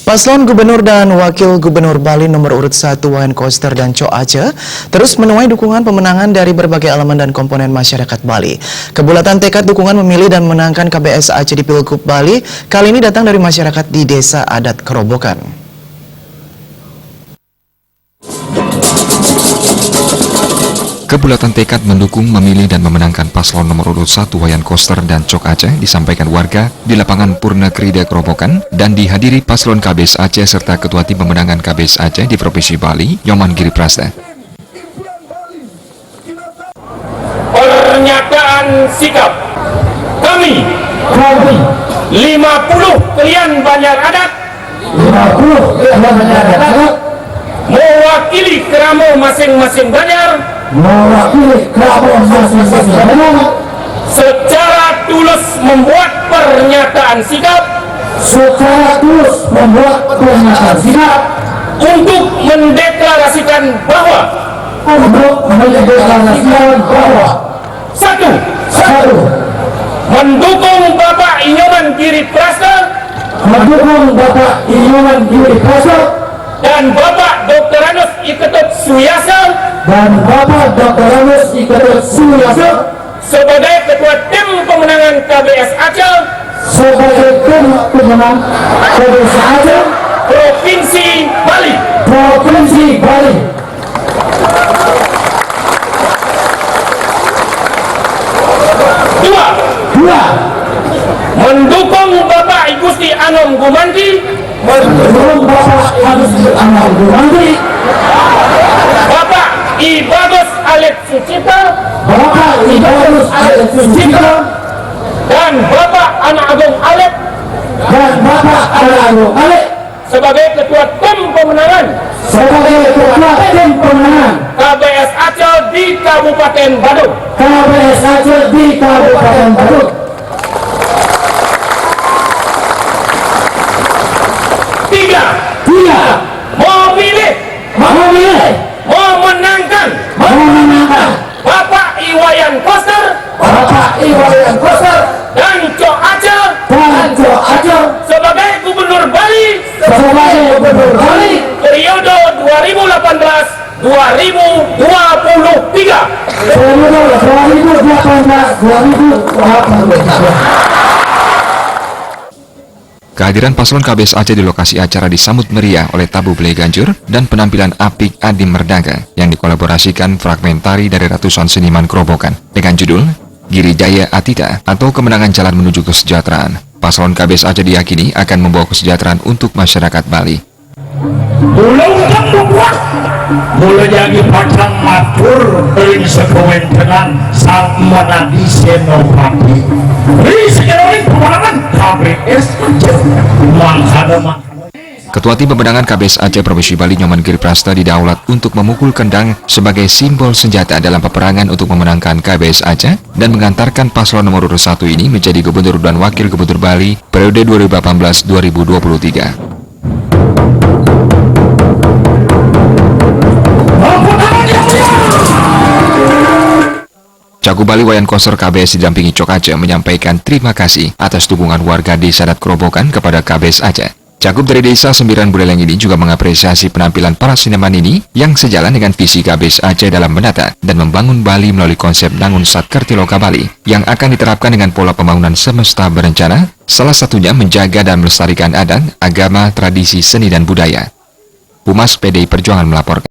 Paslon Gubernur dan Wakil Gubernur Bali nomor urut 1 Wayan Koster dan Cok Aceh terus menuai dukungan pemenangan dari berbagai elemen dan komponen masyarakat Bali. Kebulatan tekad dukungan memilih dan memenangkan KBS Aceh di Pilgub Bali kali ini datang dari masyarakat di Desa Adat Kerobokan. Kebulatan tekad mendukung, memilih, dan memenangkan paslon nomor urut 1 Wayan Koster dan Cok Aceh disampaikan warga di lapangan Purna Krida Kerobokan dan dihadiri paslon KBS Aceh serta Ketua Tim Pemenangan KBS Aceh di Provinsi Bali, Nyoman Giriprasta. Pernyataan sikap kami 50 klien Banjar Adat mewakili kerama masing-masing Banjar secara tulus membuat pernyataan sikap untuk mendeklarasikan bahwa satu, mendukung Bapak Nyoman Giriprasta dan Bapak Dr. Anus Iketut Suyasa sebagai Ketua Tim Pemenangan KBS Aceh Provinsi Bali. Dua, mendukung Bapak Igusti Anom Gumanti Bapak Ibagus Alif Sucipta dan Bapak Anak Agung Alif sebagai Ketua Tim Pemenangan KBS Aceh di Kabupaten Badung. Tiga, memenangkan Bapak Wayan Koster dan Cok Aceh sebagai Gubernur Bali periode 2018-2023. Kehadiran paslon KBS Aceh di lokasi acara disambut meriah oleh tabu Belai Ganjur dan penampilan apik Adi Merdaga yang dikolaborasikan fragmentari dari ratusan seniman kerobokan dengan judul Giri Jaya Atita atau Kemenangan Jalan Menuju Kesejahteraan. Paslon KBS Aceh diyakini akan membawa kesejahteraan untuk masyarakat Bali. Mulai jadi pacang matur bering sekewentengan saat menadi senopati sekarang pemenangan KBS Ketua Tim Pemenangan KBS Aceh Provinsi Bali Nyoman Giriprasta didaulat untuk memukul kendang sebagai simbol senjata dalam peperangan untuk memenangkan KBS Aceh dan mengantarkan paslon nomor urut 1 ini menjadi Gubernur dan Wakil Gubernur Bali periode 2018-2023. Cagup Bali Wayan Koster KBS didampingi Cok Aceh menyampaikan terima kasih atas dukungan warga Desa Adat Kerobokan kepada KBS Aceh. Cagup dari Desa Sembiran Buleleng ini juga mengapresiasi penampilan para seniman ini yang sejalan dengan visi KBS Aceh dalam menata dan membangun Bali melalui konsep Nangun Satkartiloka Bali yang akan diterapkan dengan pola pembangunan semesta berencana, salah satunya menjaga dan melestarikan adat, agama, tradisi, seni dan budaya. Humas PDI Perjuangan melaporkan.